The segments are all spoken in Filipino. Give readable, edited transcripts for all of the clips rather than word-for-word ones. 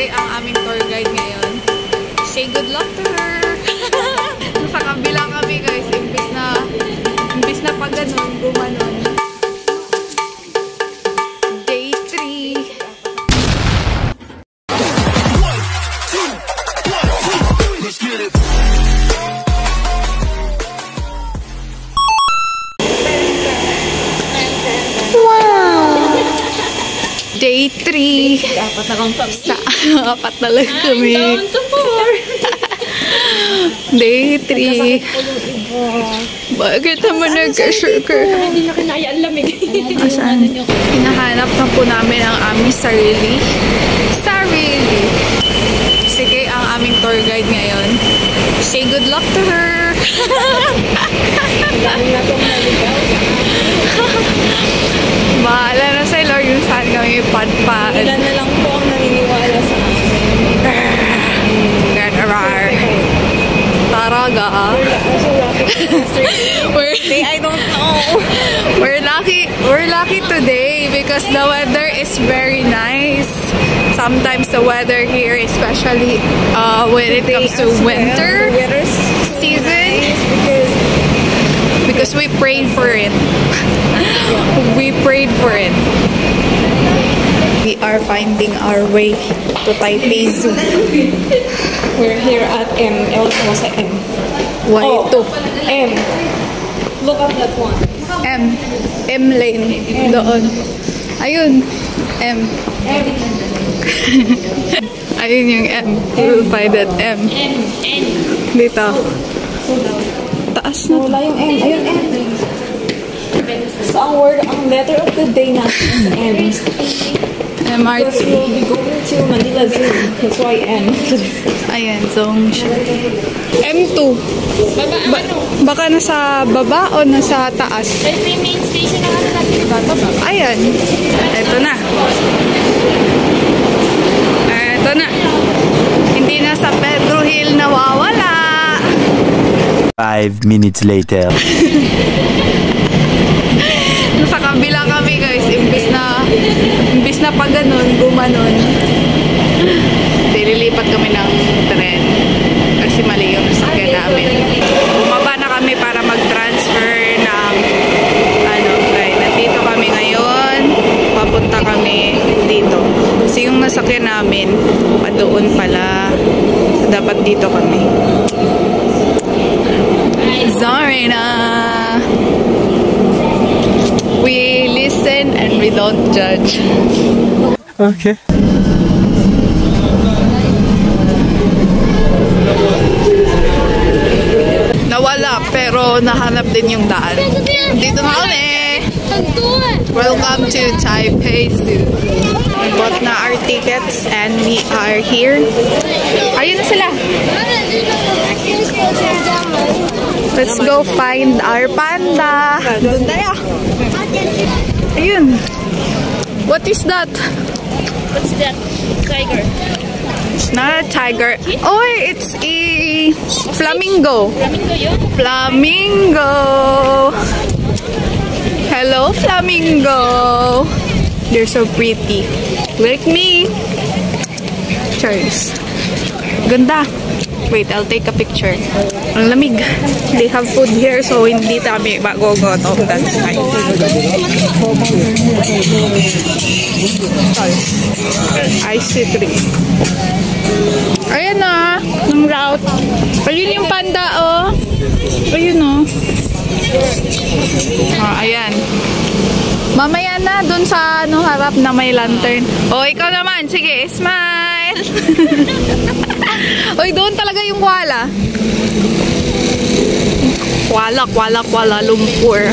Kay ang aming tour guide ngayon. Say good luck to her! Sa kabila kami guys, imbis na pag ganun, gumanon. Day 3. Let's get it. Day 3. Apat na lang kami. Day 3. Bakit naman nagka-sugar? Hindi na kinaya ang lamig. Saan? Hinahanap na po namin ang aming sarili. Sige, ang aming tour guide ngayon. Say good luck to her! Bahala na sa Lord yung saan kami padpad. Ilan na lang po ang naniniwala sa amin. Taraga. I don't know. We're lucky today because the weather is very nice. Sometimes the weather here, especially when it comes to winter season, because we prayed for it. We prayed for it. We are finding our way to Taipei Zoo. We're here at M. Ewan ko sa M. Why ito? M. Look at that one. M lane. Doon. Ayun. M. Ayun yung M. We'll find that M. Dito. Taas na. Wala yung M. Ayun, M. So, ang letter of the day natin is M. MRT. Because we'll be going to Manila Zoo. That's why M. Ayan, zone siya. M2. Baka nasa baba o nasa taas? May main station na ano natin, diba? Baba. Ayan. Ito na. Ito na. Hindi na sa Pedro Hill nawawala. 5 minutes later. Sa kabila kami guys, imbis na pag ganun, gumanon. Lilipat kami ng tren kasi mali yung sasakyan namin. Bumaba na kami para mag-transfer ng tren. Nandito kami ngayon, papunta kami dito. Kasi yung nasakyan namin, doon pala. So, dapat dito kami. Sorry na. We listen and we don't judge. Okay. Nawala, pero nahanap din yung daan. Dito na kami! Welcome to Taipei Zoo. We bought na our tickets and we are here. Ayun na sila! Let's go find our panda! Doon tayo! Ayun! What is that? What's that? Tiger. It's not a tiger. Oh, it's a flamingo. Flamingo yun? Flamingo! Hello, flamingo! They're so pretty. Like me! Cheers. Ganda. Wait, I'll take a picture. Ang lamig. They have food here, so hindi kami magogotom. That's nice. IC3. Ayan na, yung route. Ayun yung panda, oh. Ayun, oh. Ayan. Mamaya na, dun sa harap na may lantern. Oh, ikaw naman. Sige, smile. Oy, doon talaga yung koala. Kuala Lumpur.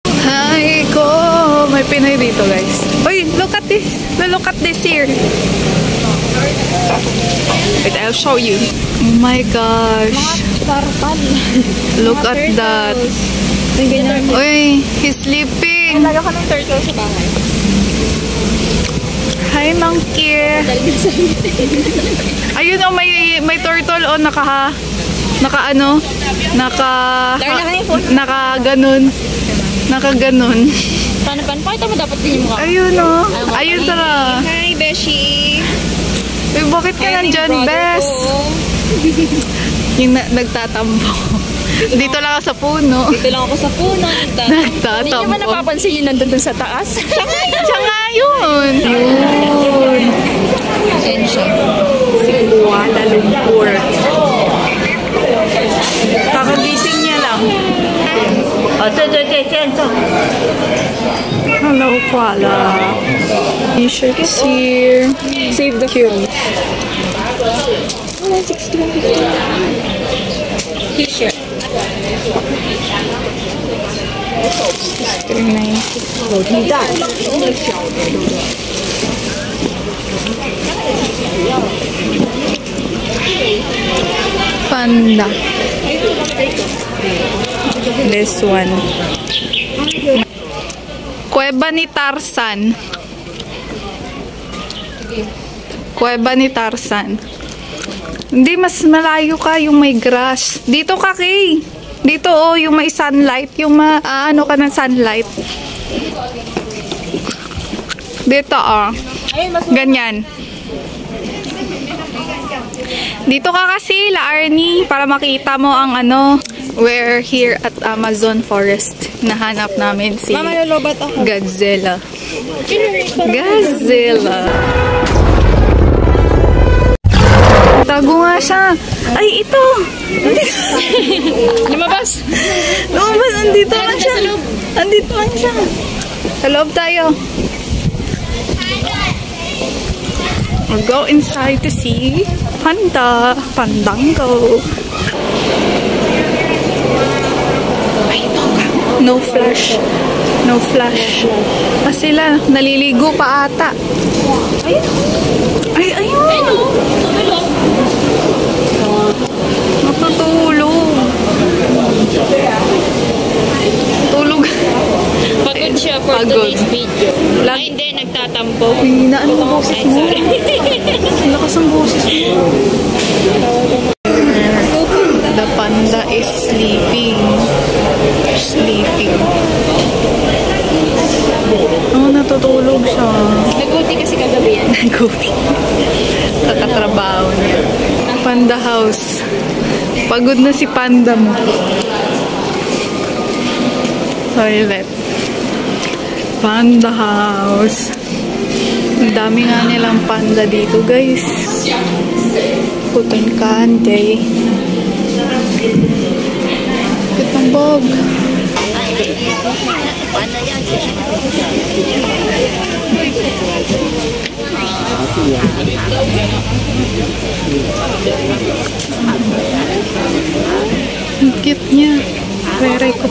Hi ko. May Pinoy dito, guys. Oy, look at this. Look at this here. Wait, I'll show you. Oh my gosh. Look at that. Oy, he's sleeping. Talaga ka ng turtle sa bahay. Hi, monkey. Ayun, oh, may turtle, oh, naka ganun. Paano? Pakita mo dapat din yung mukha. Ayun, oh. Ayun, tara. Hi, Beshi. Uy, bakit ka nandyan, Bes? Yung nagtatampo. Dito lang ako sa puno. Dito lang ako sa puno. Nagtatampo. Hindi naman napapansin yun nandun sa taas. Siya nga yun. Yun. Ayan siya. Si Kuala Lumpur. Kakagising niya lang. Hello, Kuala. T-shirts here. Save the cute. T-shirt. 390. Panda. This one. Kuweba ni Tarzan. Kuweba ni Tarzan. Hindi, mas malayo ka yung may grass. Dito ka, Kay. Dito, oh, yung may sunlight. Yung ano ka ng sunlight. Dito, oh. Ganyan. Dito ka kasi, La Arnie, para makita mo ang ano. We're here at Amazon Forest. Nahanap namin si Mama, lolobat ako. Godzilla. Godzilla. Tago nga siya. Ay, ito! Lumabas! Lumabas, andito lang siya. Andito lang siya. Sa loob tayo. We'll go inside to see Panda. Pandango. Ay, ito ka. No flash. No flash. Sila, naliligo pa ata. Ay, ayun. Natutulog. Tulog. Pagod siya for Pagod. today's video. Lagi- Ay, hindi. Nagtatampo. Hinaan mo boses Ay, mo. sorry. Ang lakas ang boses mo. The panda is sleeping. Sleeping. Oh, natutulog siya. Naguti kasi kagabi yan. Naguti. Kakatrabaho niya. Panda house. Pagod na si panda mo. Toilet. Panda house. Ang dami nga nilang panda dito, guys. Cotton candy. Kitambog. Ang cute niya. Reray ko.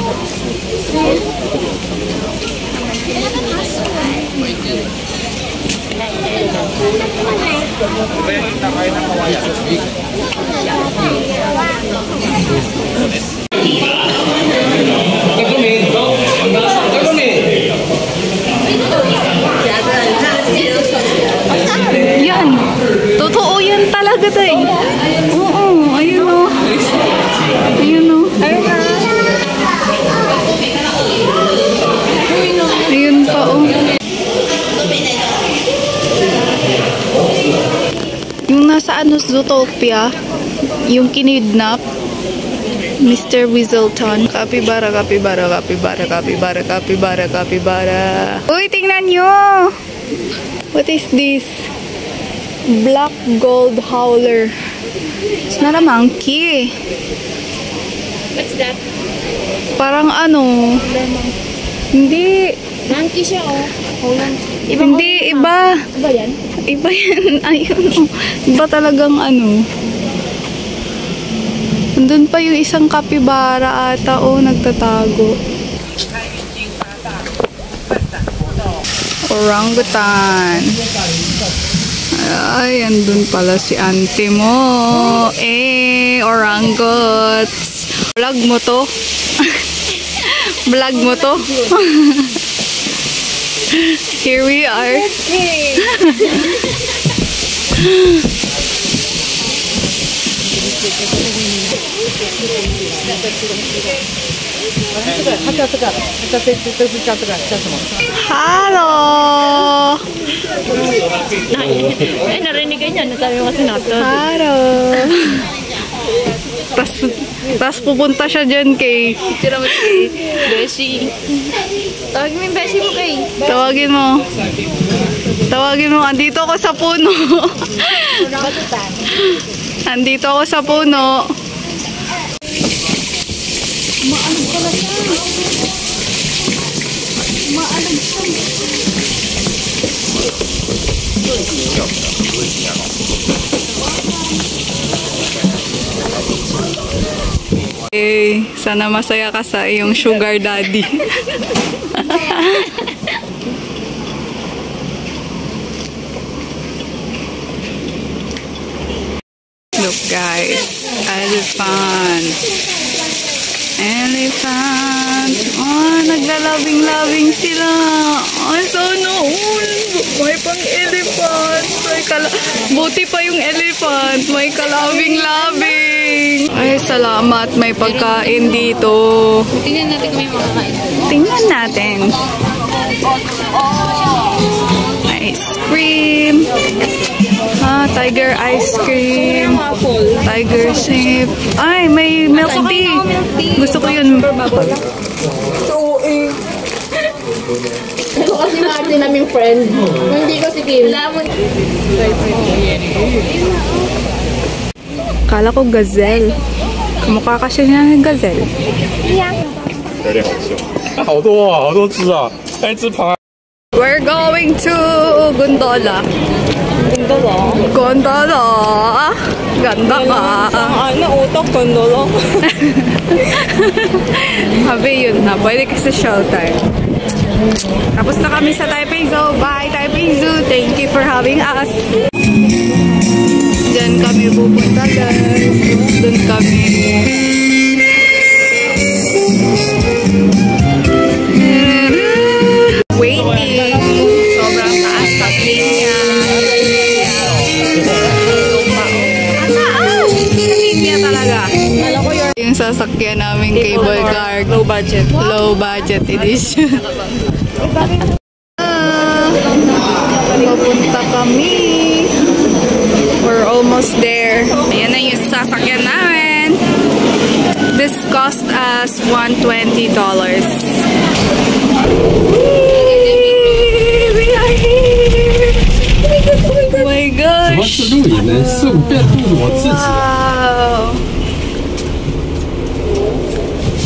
Yan. Totoo yan talaga, day. Oo, ayun o. Ayun o. Ayun pa o. Yung nasa ano, Zootopia, yung kinidnap, Mr. Weaselton. Capybara, capybara, capybara, capybara, capybara, capybara. Uy, tingnan nyo! What is this? Black gold howler. It's not a monkey. What's that? Parang ano? Hindi. Monkey siya, oh. Holland. Hindi, iba. Iba yan? Iba yan. Ayun. Iba talagang ano. Andun pa yung isang kapibara ata. Oh, nagtatago. Orangutan. Ay, andun pala si auntie mo. Oranguts. Vlog mo to? Vlog mo to? Here we are. Hello! Ay, narinig ka niya. Nasabi mo kasi natin. Hello! Tas pupunta siya dyan kay... Tira mo si Beshi. Tawagin mo yung Beshi mo kay. Tawagin mo. Tawagin mo. Andito ako sa puno. Andito ako sa puno. Maalag pala siya. Maalag siya. Eh, sana masaya ka sa iyong sugar daddy. Look guys, elephant. Elephant. Oh, naglalabing-labing sila. Ay, sana all. May pang elephant. Buti pa yung elephant. May kalabing-labing. Ay, salamat. May pagkain dito. Tingnan natin kung may makakain. Tingnan natin. Ice cream. Tiger ice cream. Tiger shape. Ay, may milk tea. Gusto ko yun. Ito kasi natin naming friend. Hindi ko si Kim. Kala ko gazelle. Kamukha kasi niya ng gazelle. 有点好笑。好多啊，好多只啊！那只螃蟹。 We're going to Gondola. Gondola. Ganda ka. Ano, utok, gondola. Habi yun na. Pwede kasi shelter. Tapos na kami sa Taipei Zoo. Bye, Taipei Zoo. Thank you for having us. Diyan kami pupunta, guys. Doon kami. Waiting. Sobrang taas ng linya. Linya talaga. Yung sasakyan namin cable car. Low budget. Low budget edition. Papunta kami. We're almost there. Ayan na yung sasakyan namin. This cost us $120. We are here. Oh my gosh. 怎么是录影呢？顺便录我自己。 Wow.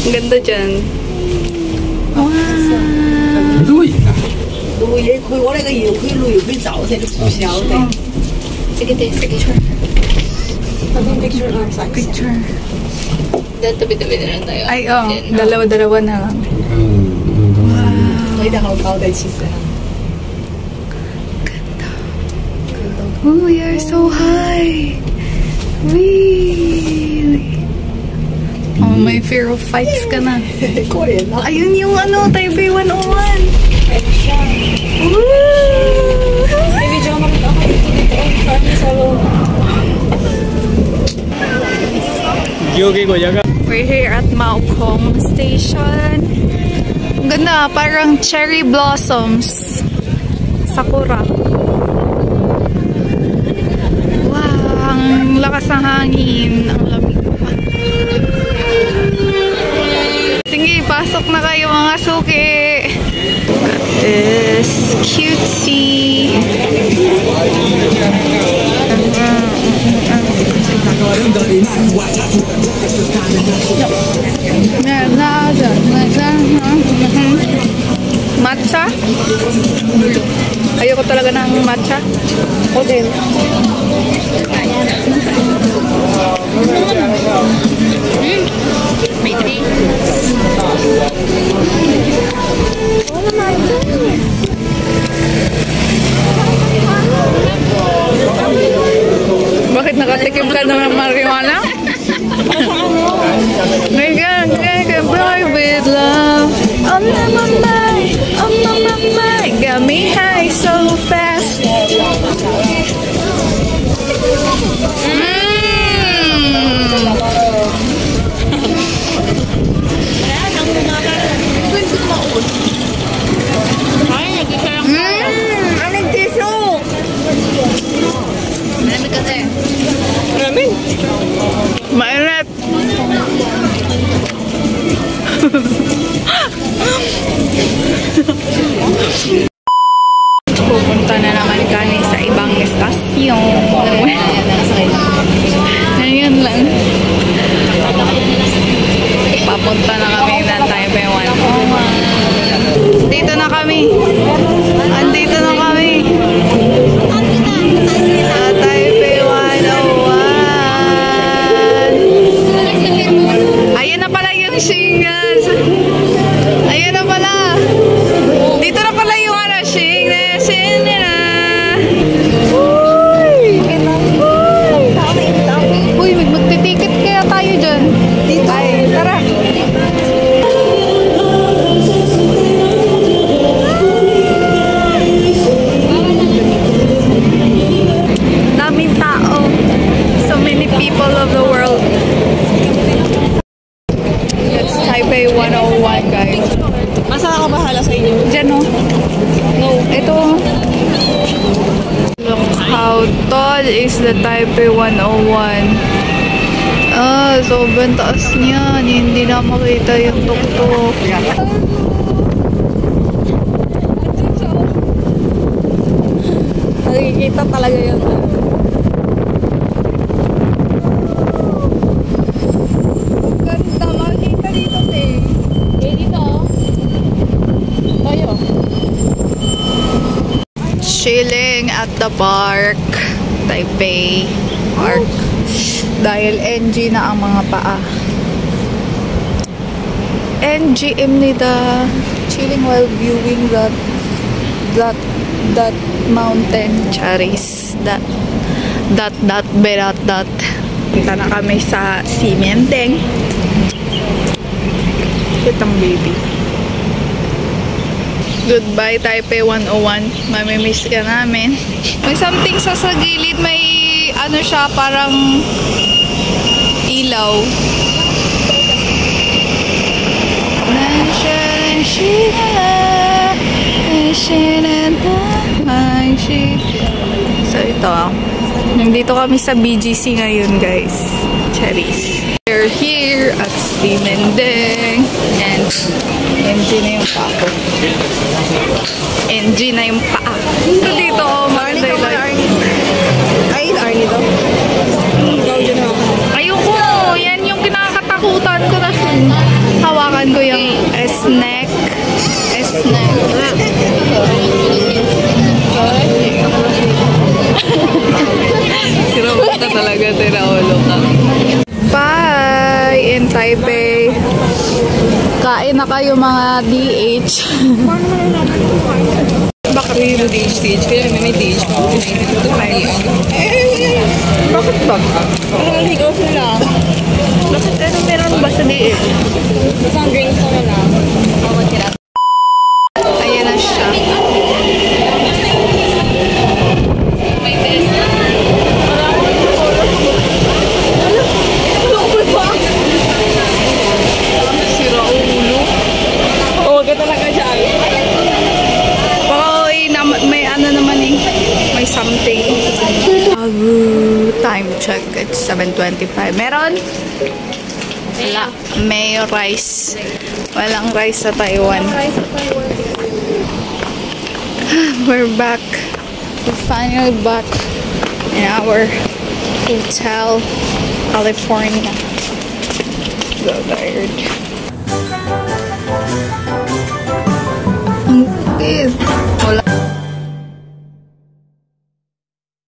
Ang ganda dyan. Wow. 录影啊！录也可以，我那个又可以录又可以照噻，都不晓得。 Sige, picture. Picture. Dahil tabi-tabi na lang tayo. Ay, oh. Dalawa-dalawa na lang. 飞得好高的，其实。 Oh, we are so high. Really? Oh, may fear of heights ka na. 可怜啦。 Ayun yung ano, Taipei 101. Woo! Video mo rin ako dito kami sa loob. We're here at Maokong Station. Ang ganda, parang cherry blossoms. Sakura. Wow, ang lakas ng hangin. Ang lamig pa. Sige, pasok na kayo mga suki. Got this cutesy. Matcha? Ayoko talaga ng matcha. O din. May tree. Bakit nakatikim ka na ng marijuana? I can fly with love. Oh my my, oh my my, got me high so fast. Mainit. Pupunta na naman kami sa ibang estasyon. Ngayon lang. Papunta na kami na Taipei 101. Dito na kami. Andito na kami. Sa Taipei 101. Ayan na pala yung Shingan. Ayan na pala. Dito na pala yung Shingan. Uy, magtitiket kaya tayo dyan. Dito. Ay, tara. Daming tao. So many people of the world. It's Taipei 101, guys. Masa ka bahala sa inyo? Diyan, oh. No. Ito. Look how tall is the Taipei 101. Ah, sobrang taas niyan. Hindi na makita yung tuktok. Nakikita talaga yun. Ganda, makikita dito, eh. Dito. Tayo. Chilling at the park. Taipei Park. Dahil NG na ang mga paa. NG입니다. Chilling while viewing that mountain. Charis. That. Punta na kami sa Ximending. Kitang baby. Goodbye Taipei 101. Mamimiss ka namin. May something sa gilid. May ano siya, parang ilaw. So ito. Nandito kami sa BGC ngayon, guys. Cherries. We're here at Ximending. And NG na yung paa ko. NG na yung paa. So dito, maganda yung light. Ay, Arnie to. Ikaw dyan ako. Ayoko! Yan yung kinakatakutan ko na hawakan ko yung S-neck. S-neck. Sirapunta talaga, tiraulo ka. Bye! In Taipei. Kain na kayo mga DH. Bakit may DH? Kaya may DH pa. Ito kayo. Bakit ba? Ano naligaw sila? Bakit ano meron ba sa DH? Isang drinks na lang. Ayan na siya. May test. Sira ulo. Oo, ka talaga dyan. May ano naman eh. May something. Time check. It's 7:25. Meron? Wala. May rice. Walang rice sa Taiwan. We're back. We're finally back in our hotel, California. So tired. Ang sakit.